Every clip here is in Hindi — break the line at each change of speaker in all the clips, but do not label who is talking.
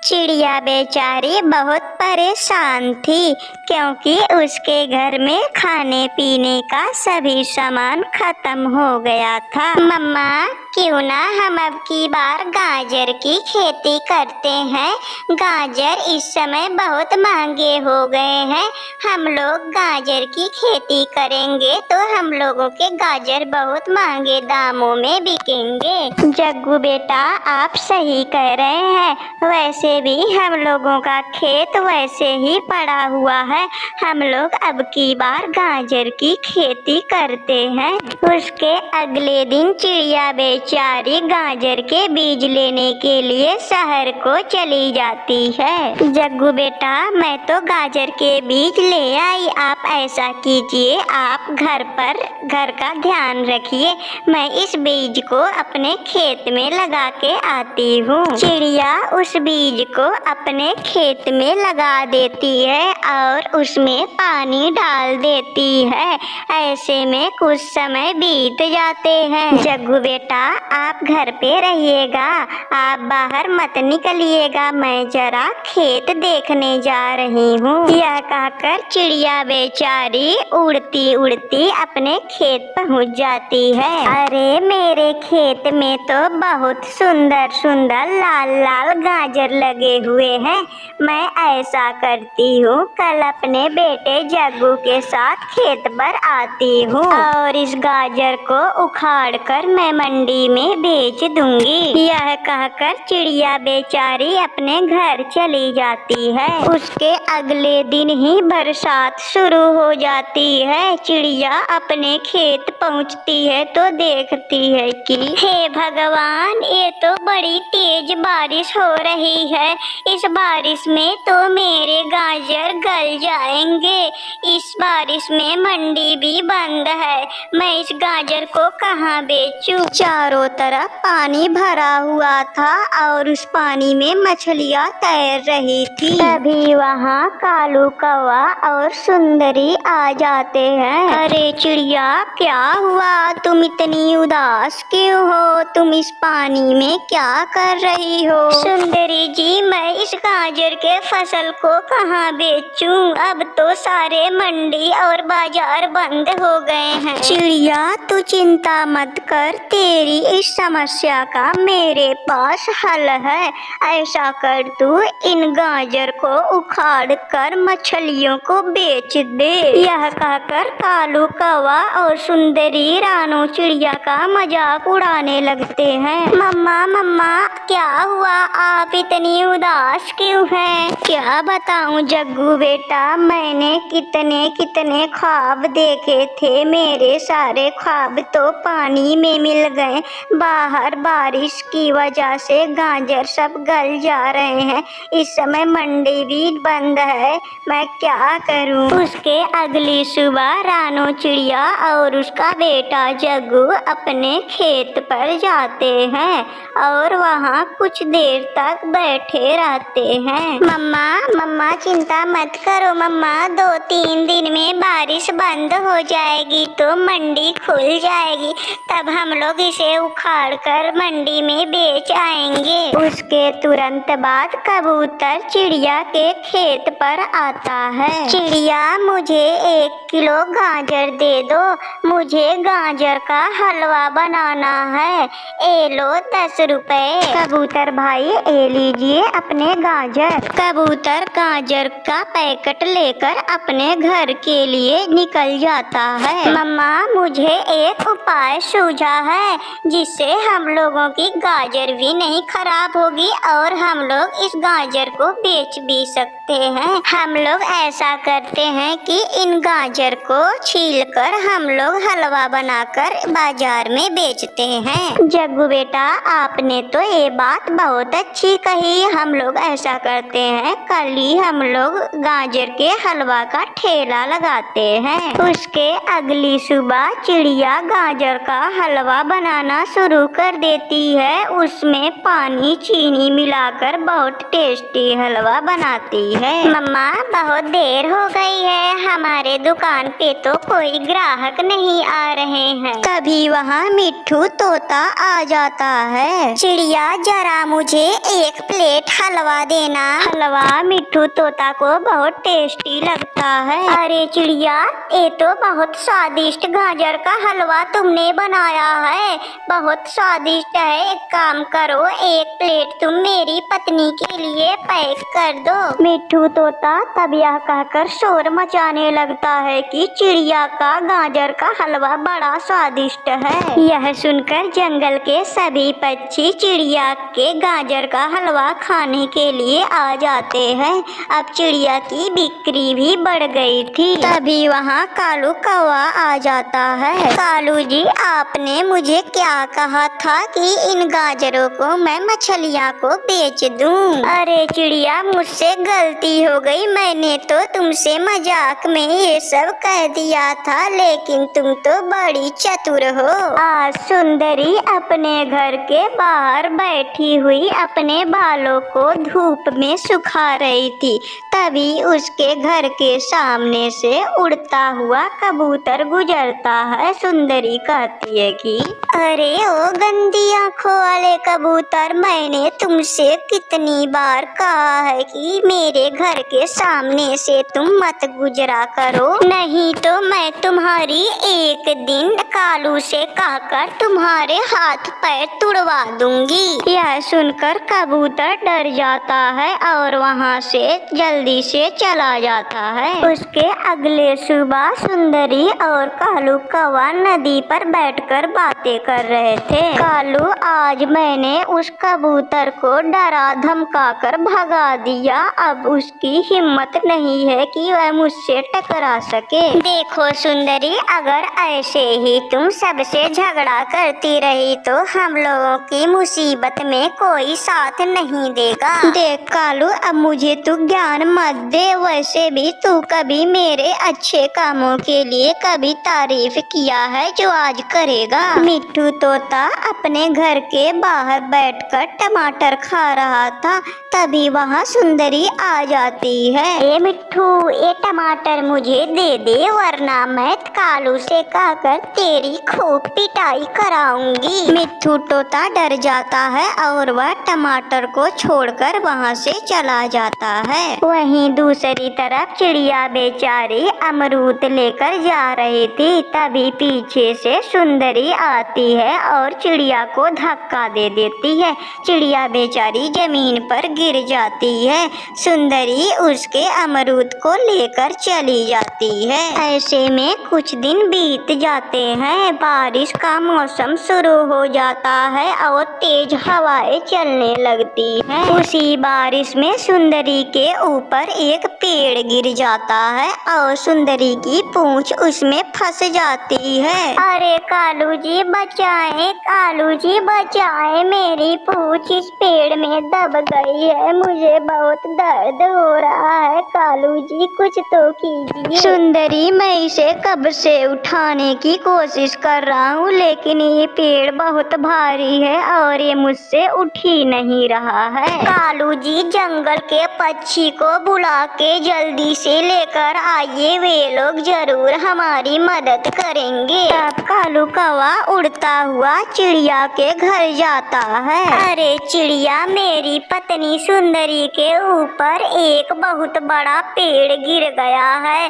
चिड़िया बेचारी बहुत परेशान थी क्योंकि उसके घर में खाने पीने का सभी सामान खत्म हो गया था। मम्मा, क्यों ना हम अब की बार गाजर की खेती करते हैं। गाजर इस समय बहुत महंगे हो गए हैं। हम लोग गाजर की खेती करेंगे तो हम लोगों के गाजर बहुत महंगे दामों में बिकेंगे। जग्गू बेटा, आप सही कह रहे हैं। वैसे भी हम लोगों का खेत वैसे ही पड़ा हुआ है। हम लोग अब की बार गाजर की खेती करते हैं। उसके अगले दिन चिड़िया बेचारी गाजर के बीज लेने के लिए शहर को चली जाती है। जग्गू बेटा, मैं तो गाजर के बीज ले आई। आप ऐसा कीजिए, आप घर का ध्यान रखिए। मैं इस बीज को अपने खेत में लगा के आती हूँ। चिड़िया उस बीज को अपने खेत में लगा देती है और उसमें पानी डाल देती है। ऐसे में कुछ समय बीत जाते हैं। जग्गू बेटा, आप घर पे रहिएगा, आप बाहर मत निकलिएगा। मैं जरा खेत देखने जा रही हूँ। यह कहकर चिड़िया बेचारी उड़ती उड़ती अपने खेत पहुँच जाती है। अरे, मेरे खेत में तो बहुत सुंदर सुंदर लाल लाल गाजर लगे हुए हैं। मैं ऐसा करती हूँ, कल अपने बेटे जग्गू के साथ खेत पर आती हूँ और इस गाजर को उखाड़ कर मैं मंडी में बेच दूंगी। यह कहकर चिड़िया बेचारी अपने घर चली जाती है। उसके अगले दिन ही बरसात शुरू हो जाती है। चिड़िया अपने खेत पहुँचती है तो देखती है कि हे भगवान, ये तो बड़ी तेज बारिश हो रही है। इस बारिश में तो मेरे गाजर गल जाएंगे। इस बारिश में मंडी भी बंद है। मैं इस गाजर को कहाँ बेचूं? चारों तरफ पानी भरा हुआ था और उस पानी में मछलियाँ तैर रही थी। तभी वहाँ कालू कौवा और सुंदरी आ जाते हैं। अरे चिड़िया, क्या हुआ? तुम इतनी उदास क्यों हो? तुम इस पानी में क्या कर रही हो? सुंदरी जी, मैं इस गाजर के फसल को कहाँ बेचूं? अब तो सारे मंडी और बाजार बंद हो गए हैं। चिड़िया, तू चिंता मत कर, तेरी इस समस्या का मेरे पास हल है। ऐसा कर, तू इन गाजर को उखाड़ कर मछलियों को बेच दे। यह कहकर कालू कौवा और सुंदरी रानू चिड़िया का मजाक उड़ाने लगते हैं। मम्मा मम्मा, क्या हुआ? आप इतनी उदास क्यों हैं? क्या बताऊं जग्गू बेटा, मैंने कितने कितने ख्वाब देखे थे। मेरे सारे ख्वाब तो पानी में मिल गए। बाहर बारिश की वजह से गाजर सब गल जा रहे हैं। इस समय मंडी भी बंद है। मैं क्या करूं? उसके अगली सुबह रानू चिड़िया और उसका बेटा जग्गू अपने खेत पर जाते हैं और वहाँ कुछ देर तक बैठे रहते हैं। मम्मा मम्मा, चिंता मत करो मम्मा, 2-3 दिन में बारिश बंद हो जाएगी तो मंडी खुल जाएगी। तब हम लोग इसे उखाड़ कर मंडी में बेच आएंगे। उसके तुरंत बाद कबूतर चिड़िया के खेत पर आता है। चिड़िया, मुझे 1 किलो गाजर दे दो। मुझे गाजर का हलवा बनाना है। ए लो 10 रुपए। कबूतर भाई, ए लीजिए अपने गाजर। कबूतर गाजर का पैकेट लेकर अपने घर के लिए निकल जाता है। मम्मा, मुझे एक उपाय सूझा है जिससे हम लोगों की गाजर भी नहीं खराब होगी और हम लोग इस गाजर को बेच भी सकते हैं। हम लोग ऐसा करते हैं कि इन गाजर को छीलकर हम लोग हलवा बनाकर बाजार में बेचते हैं। जग्गू बेटा, आपने तो ये बात बहुत अच्छी कही। हम लोग ऐसा करते हैं, कल ही हम लोग गाजर के हलवा का ठेला लगाते हैं। उसके अगली सुबह चिड़िया गाजर का हलवा बनाना शुरू कर देती है। उसमें पानी चीनी मिलाकर बहुत टेस्टी हलवा बनाती है। मम्मा, बहुत देर हो गई है, हमारे दुकान पे तो कोई ग्राहक नहीं आ रहे हैं। तभी वहाँ मिट्ठू तोता आ जाता है। चिड़िया जरा मुझे एक प्लेट हलवा देना। हलवा मिट्ठू तोता को बहुत टेस्टी लगता है। अरे चिड़िया, ये तो बहुत स्वादिष्ट गाजर का हलवा तुमने बनाया है, बहुत स्वादिष्ट है। एक काम करो, एक प्लेट तुम मेरी पत्नी के लिए पैक कर दो। मिट्ठू तोता तब यह कहकर शोर मचाने लगता है कि चिड़िया का गाजर का हलवा बड़ा स्वादिष्ट है। यह सुनकर जंगल के सभी पक्षी चिड़िया के गाजर का हलवा खाने के लिए आ जाते हैं। अब चिड़िया की बिक्री भी बढ़ गई थी। तभी वहाँ कालू कौवा आ जाता है। कालू जी, आपने मुझे क्या कहा था कि इन गाजरों को मैं मछलियाँ को बेच दूं? अरे चिड़िया, मुझसे गलती हो गई। मैंने तो तुमसे मजाक में ये सब कह दिया था, लेकिन तुम तो बड़ी चतुर हो। आज सुंदरी अपने घर के बाहर बैठी हुई अपने बालों को धूप में सुखा रही थी। तभी उसके घर के सामने से उड़ता हुआ कबूतर गुजरता है। सुंदरी कहती है कि अरे ओ गंदी आंखों वाले कबूतर, मैंने तुमसे कितनी बार कहा है कि मेरे घर के सामने से तुम मत गुजरा करो, नहीं तो मैं तुम्हारी एक दिन कालू से कहकर तुम्हारे हाथ पैर तुड़वा दूंगी। यह सुनकर कबूतर डर जाता है और वहाँ से जल्दी से चला जाता है। उसके अगले सुबह सुंदरी और कालू कौवा नदी पर बैठकर बातें कर रहे थे। कालू, आज मैंने उस कबूतर को डरा धमका कर भगा दिया। अब उसकी हिम्मत नहीं है कि वह मुझसे टकरा सके। देखो सुंदरी, अगर ऐसे ही तुम सबसे झगड़ा करती रही तो हम लोगों की मुसीबत में कोई साथ नहीं देगा। देख कालू, अब मुझे तू ज्ञान मत दे। वैसे भी तू कभी मेरे अच्छे कामों के लिए कभी तारीफ किया है जो आज करेगा। मिट्ठू तोता अपने घर के बाहर बैठकर टमाटर खा रहा था। तभी वहाँ सुंदरी आ जाती है। ए मिट्ठू, ये टमाटर मुझे दे दे, वरना मैं कालू से कहकर तेरी खूब पिटाई कराऊंगी। मिट्ठू तोता डर जाता है और वह टमाटर को छोड़कर वहाँ से चला जाता है। वहीं दूसरी तरफ चिड़िया बेचारी अमरूद लेकर जा रही थी। तभी पीछे से सुंदरी आती है और चिड़िया को धक्का दे देती है। चिड़िया बेचारी जमीन पर गिर जाती है। सुंदरी उसके अमरूद को लेकर चली जाती है। ऐसे में कुछ दिन बीत जाते हैं। बारिश का मौसम शुरू हो जाता है और तेज हवाएं चलने लगती हैं। उसी बारिश में सुंदरी के ऊपर एक पेड़ गिर जाता है और सुंदरी की पूंछ उसमें फंस जाती है। अरे कालू जी बचाएं, कालू जी बचाएं, मेरी पूंछ इस पेड़ में दब गई है, मुझे बहुत दर्द हो रहा है। कालू जी कुछ तो कीजिए। सुंदरी, मैं इसे कब से उठाने की कोशिश कर रहा हूँ, लेकिन ये पेड़ बहुत भारी है और ये मुझसे उठ ही नहीं रहा है। कालू जी, जंगल के पक्षी को बुला के जल्दी से लेकर आइए, वे लोग जरूर हमारी मदद करेंगे। तब कालू कौवा उड़ता हुआ चिड़िया के घर जाता है। अरे चिड़िया, मेरी पत्नी सुंदरी के ऊपर एक बहुत बड़ा पेड़ गिर गया है,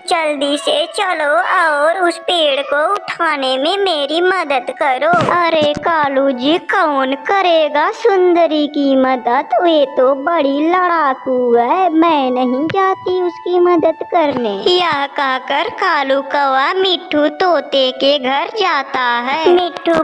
जल्दी से चलो और उस पेड़ को उठाने में मेरी मदद करो। अरे कालू जी, कौन करेगा सुंदरी की मदद? वे तो बड़ी लड़ाकू है, मैं नहीं जाती उसकी मदद करने। यह कहकर कालू कौवा मिट्ठू तोते के घर जाता है। मिट्ठू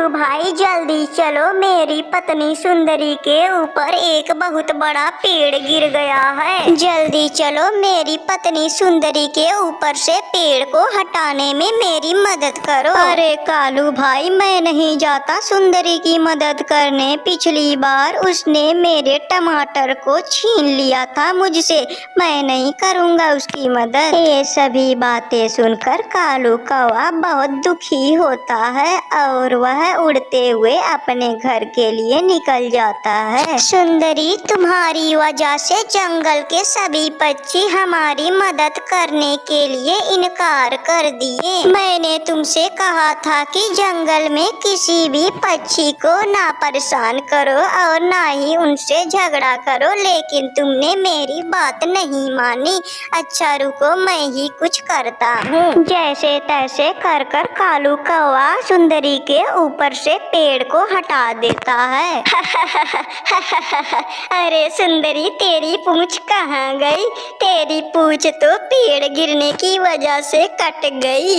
भाई जल्दी चलो, मेरी पत्नी सुंदरी के ऊपर एक बहुत बड़ा पेड़ गिर गया है। जल्दी चलो, मेरी पत्नी सुंदरी के ऊपर से पेड़ को हटाने में मेरी मदद करो। अरे कालू भाई, मैं नहीं जाता सुंदरी की मदद करने। पिछली बार उसने मेरे टमाटर को छीन लिया था मुझसे, मैं नहीं करूँगा उसकी मदद। ये सभी बातें सुनकर कालू कौवा बहुत दुखी होता है और वह उड़ते हुए अपने घर के लिए निकल जाता है। सुंदरी, तुम्हारी वजह से जंगल के सभी पक्षी हमारी मदद करने के लिए इनकार कर दिए। मैंने तुमसे कहा था कि जंगल में किसी भी पक्षी को ना परेशान करो और ना ही उनसे झगड़ा करो, लेकिन तुमने मेरी बात नहीं मानी। अच्छा रुको, मैं ही कुछ करता हूँ। जैसे तैसे कर कर कालू कौवा सुंदरी के ऊपर से पेड़ को हटा देता है। अरे सुंदरी, तेरी पूंछ कहाँ गई? तेरी पूंछ तो पेड़ गिरने की वजह से कट गई।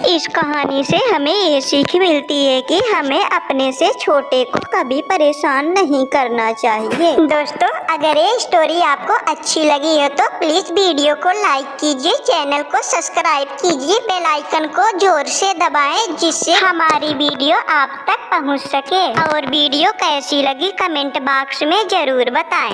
इस कहानी से हमें ये सीख मिलती है कि हमें अपने से छोटे को कभी परेशान नहीं करना चाहिए। दोस्तों, अगर ये स्टोरी आपको अच्छी लगी हो तो प्लीज वीडियो को लाइक कीजिए, चैनल को सब्सक्राइब कीजिए, बेल आइकन को जोर से दबाएं जिससे हमारी वीडियो आप तक पहुंच सके। और वीडियो कैसी लगी कमेंट बॉक्स में जरूर बताएं।